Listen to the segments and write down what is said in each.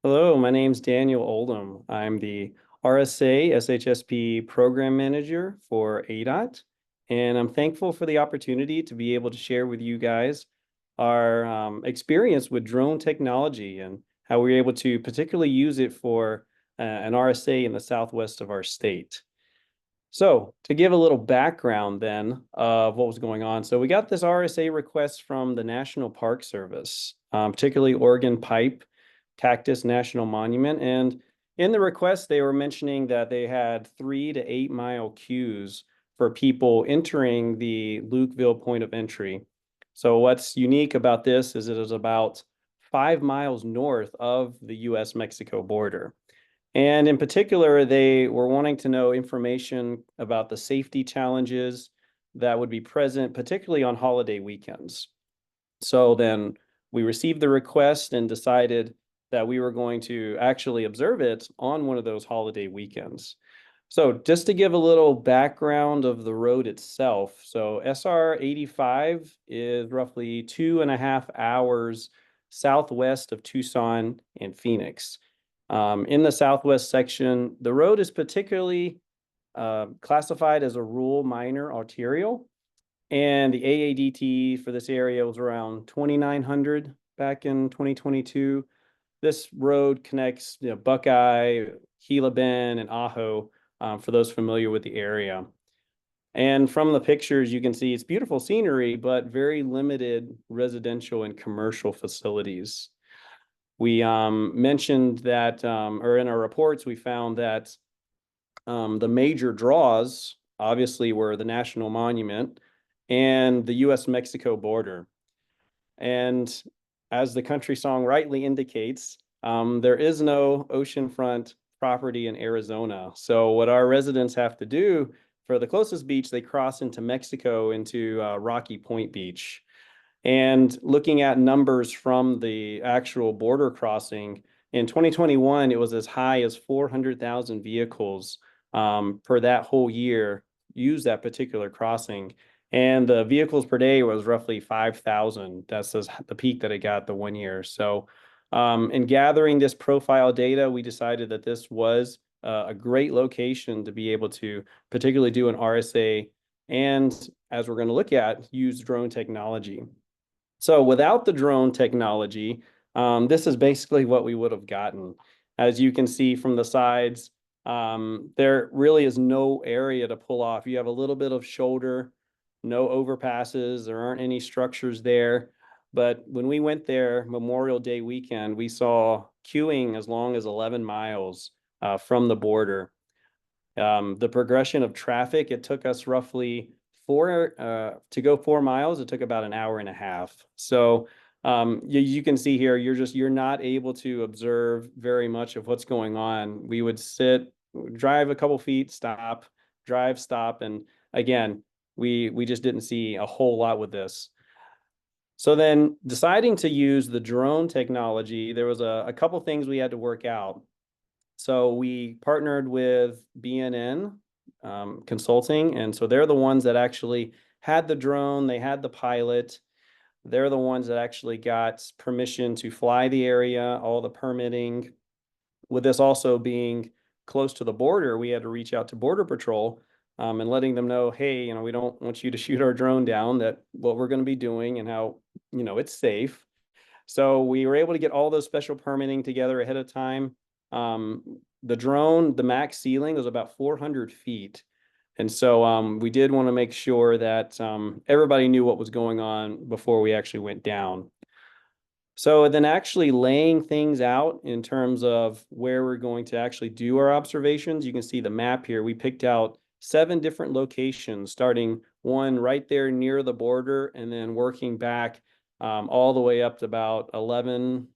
Hello, my name's Daniel Oldham. I'm the RSA SHSP Program Manager for ADOT, and I'm thankful for the opportunity to be able to share with you guys our experience with drone technology and how we were able to particularly use it for an RSA in the southwest of our state. So to give a little background then of what was going on. So we got this RSA request from the National Park Service, particularly Oregon Pipe Cactus National Monument. And in the request, they were mentioning that they had 3 to 8 mile queues for people entering the Lukeville point of entry. So what's unique about this is it is about 5 miles north of the US-Mexico border. And in particular, they were wanting to know information about the safety challenges that would be present, particularly on holiday weekends. So then we received the request and decided that we were going to actually observe it on one of those holiday weekends. So just to give a little background of the road itself. So SR 85 is roughly 2.5 hours southwest of Tucson and Phoenix. In the southwest section, the road is particularly classified as a rural minor arterial, and the AADT for this area was around 2,900 back in 2022. This road connects Buckeye, Gila Bend, and Ajo, for those familiar with the area. And from the pictures, you can see it's beautiful scenery, but very limited residential and commercial facilities. We mentioned that, or in our reports, we found that the major draws obviously were the National Monument and the US-Mexico border. And as the country song rightly indicates, there is no oceanfront property in Arizona. So what our residents have to do for the closest beach, they cross into Mexico into Rocky Point Beach. And looking at numbers from the actual border crossing, in 2021, it was as high as 400,000 vehicles per that whole year use that particular crossing. And the vehicles per day was roughly 5,000. That's the peak that it got the one year. So in gathering this profile data, we decided that this was a great location to be able to particularly do an RSA and, as we're going to look at, use drone technology. So without the drone technology, this is basically what we would have gotten. As you can see from the sides, there really is no area to pull off. You have a little bit of shoulder, no overpasses, there aren't any structures there. But when we went there Memorial Day weekend, we saw queuing as long as 11 miles from the border. The progression of traffic, it took us roughly to go 4 miles, it took about an hour and a half. So you can see here, you're not able to observe very much of what's going on. We would sit, drive a couple feet, stop, drive, stop, and again, we just didn't see a whole lot with this. So then deciding to use the drone technology, there was a couple things we had to work out. So we partnered with BNN Consulting, and so they're the ones that actually had the drone, they had the pilot. They're the ones that actually got permission to fly the area, all the permitting. With this also being close to the border, we had to reach out to Border Patrol and letting them know, hey, we don't want you to shoot our drone down, that what we're going to be doing and how, it's safe. So we were able to get all those special permitting together ahead of time. The drone, the max ceiling was about 400 feet. And so we did want to make sure that everybody knew what was going on before we actually went down. So then actually laying things out in terms of where we're going to actually do our observations, you can see the map here. We picked out 7 different locations, starting one right there near the border and then working back all the way up to about 11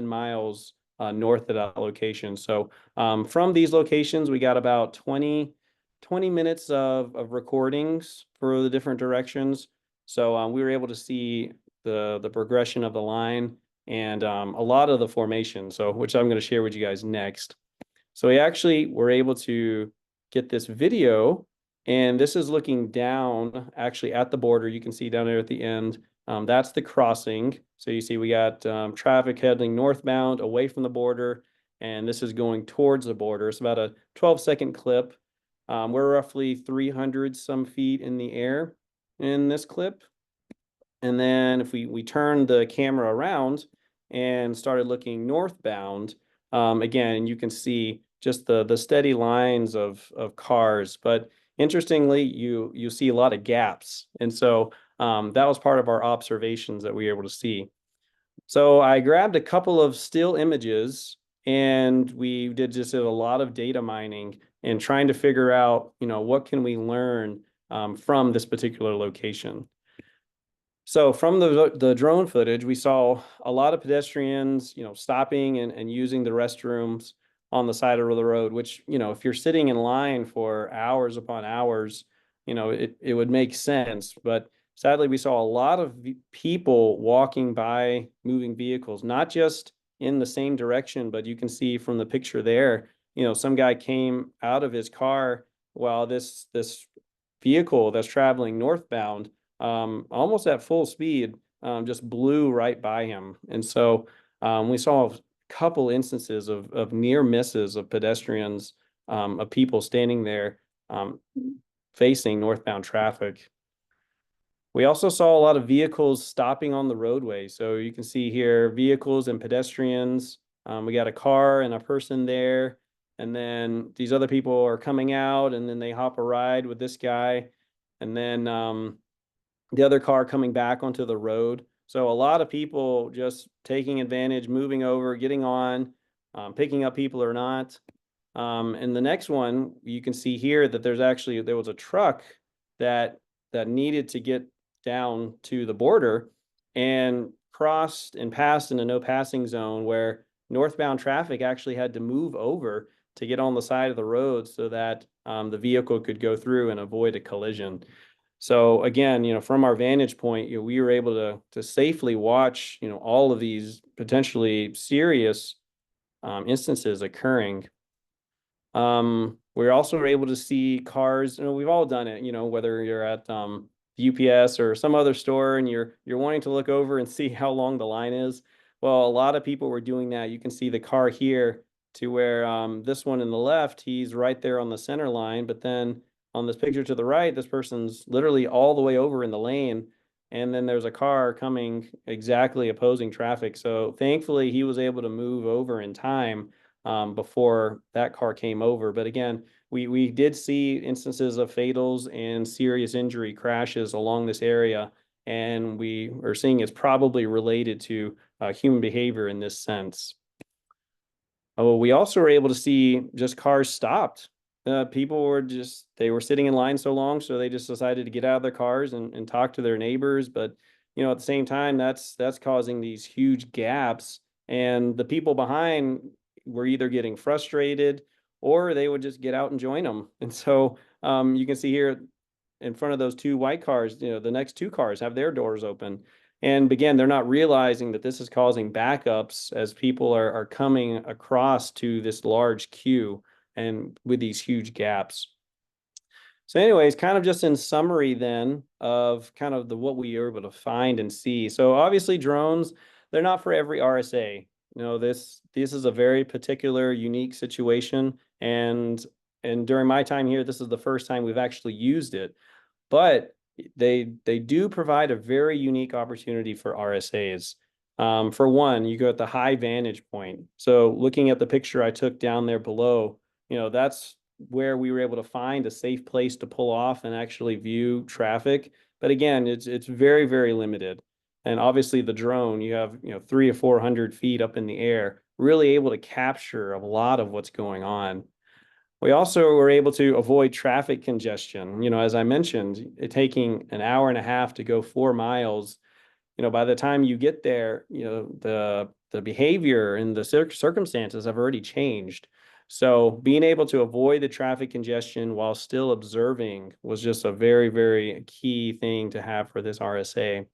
miles north of that location. So from these locations, we got about 20 minutes of recordings for the different directions. So we were able to see the progression of the line and a lot of the formation, so which I'm going to share with you guys next. So we actually were able to get this video And this is looking down actually at the border. You can see down there at the end. That's the crossing. So you see we got traffic heading northbound away from the border, and this is going towards the border. It's about a 12-second clip. We're roughly 300 some feet in the air in this clip. And then if we turn the camera around and started looking northbound, again, you can see just the steady lines of cars. But interestingly, you see a lot of gaps. And so that was part of our observations that we were able to see. So I grabbed a couple of still images, and we did a lot of data mining and trying to figure out, what can we learn from this particular location. So from the drone footage, we saw a lot of pedestrians, stopping and using the restrooms on the side of the road, which, if you're sitting in line for hours upon hours, it would make sense. But sadly, we saw a lot of people walking by moving vehicles, not just in the same direction, but you can see from the picture there, some guy came out of his car while this vehicle that's traveling northbound, almost at full speed, just blew right by him. And so we saw a couple instances of near misses of pedestrians, of people standing there facing northbound traffic. We also saw a lot of vehicles stopping on the roadway. So you can see here vehicles and pedestrians. We got a car and a person there. And then these other people are coming out, and then they hop a ride with this guy. And then the other car coming back onto the road. So a lot of people just taking advantage, moving over, getting on, picking up people or not. And the next one, you can see here that there was a truck that needed to get down to the border and crossed and passed in a no passing zone where northbound traffic actually had to move over to get on the side of the road so that the vehicle could go through and avoid a collision. So again, from our vantage point, we were able to safely watch, all of these potentially serious instances occurring. We also were able to see cars. We've all done it. Whether you're at UPS or some other store and you're wanting to look over and see how long the line is. Well, a lot of people were doing that. You can see the car here to where this one in the left, he's right there on the center line, but then on this picture to the right, this person's literally all the way over in the lane. And then there's a car coming exactly opposing traffic. So thankfully, he was able to move over in time before that car came over. But again, we did see instances of fatals and serious injury crashes along this area. And we are seeing it's probably related to human behavior in this sense. Oh, we also were able to see just cars stopped. People were they were sitting in line so long, so they just decided to get out of their cars and talk to their neighbors. But, at the same time, that's causing these huge gaps. And the people behind were either getting frustrated or they would just get out and join them. And so you can see here in front of those two white cars, the next two cars have their doors open. And again, they're not realizing that this is causing backups as people are coming across to this large queue and with these huge gaps. So anyways, kind of just in summary then of kind of what we were able to find and see. So obviously drones, they're not for every RSA. This is a very particular, unique situation. And during my time here, this is the first time we've actually used it. But they do provide a very unique opportunity for RSAs. For one, you go at the high vantage point. So looking at the picture I took down there below, that's where we were able to find a safe place to pull off and actually view traffic. But again, it's very, very limited. And obviously the drone, you have 300 or 400 feet up in the air, really able to capture a lot of what's going on. We also were able to avoid traffic congestion. As I mentioned, it taking an hour and a half to go 4 miles. By the time you get there, the behavior and the circumstances have already changed. So being able to avoid the traffic congestion while still observing was just a very, very key thing to have for this RSA.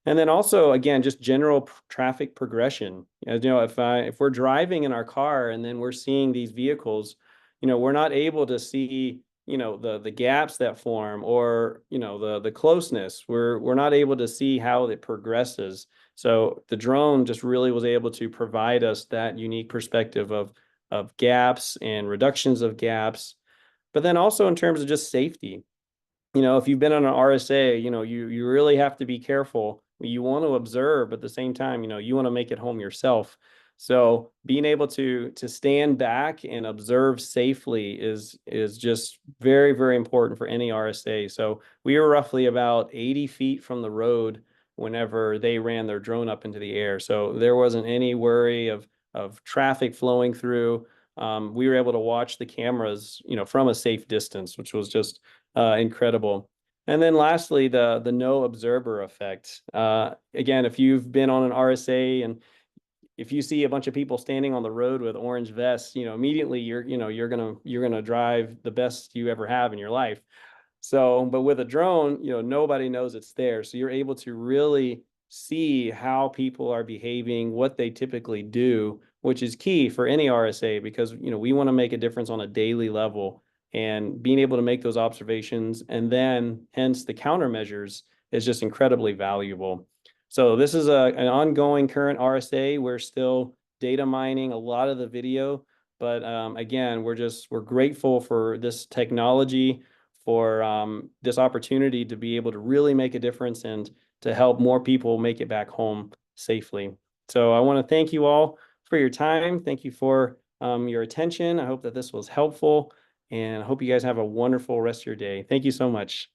And then also, again, just general traffic progression. If we're driving in our car and then we're seeing these vehicles, we're not able to see the gaps that form, or the closeness. We're not able to see how it progresses. So the drone just really was able to provide us that unique perspective of gaps and reductions of gaps, but then also in terms of just safety. If you've been on an RSA, you really have to be careful. You want to observe, but at the same time, you want to make it home yourself. So being able to stand back and observe safely is just very, very important for any RSA. So we were roughly about 80 feet from the road whenever they ran their drone up into the air. So there wasn't any worry of traffic flowing through. We were able to watch the cameras, from a safe distance, which was just incredible. And then lastly, the no observer effect. Again, if you've been on an RSA and if you see a bunch of people standing on the road with orange vests, immediately you're gonna drive the best you ever have in your life. So, but with a drone, nobody knows it's there. So you're able to really see how people are behaving, what they typically do, which is key for any RSA because, we want to make a difference on a daily level, and being able to make those observations and then hence the countermeasures is just incredibly valuable. So this is an ongoing current RSA. We're still data mining a lot of the video, but again, we're grateful for this technology, for this opportunity to be able to really make a difference and to help more people make it back home safely. So I want to thank you all for your time. Thank you for your attention. I hope that this was helpful, and I hope you guys have a wonderful rest of your day. Thank you so much.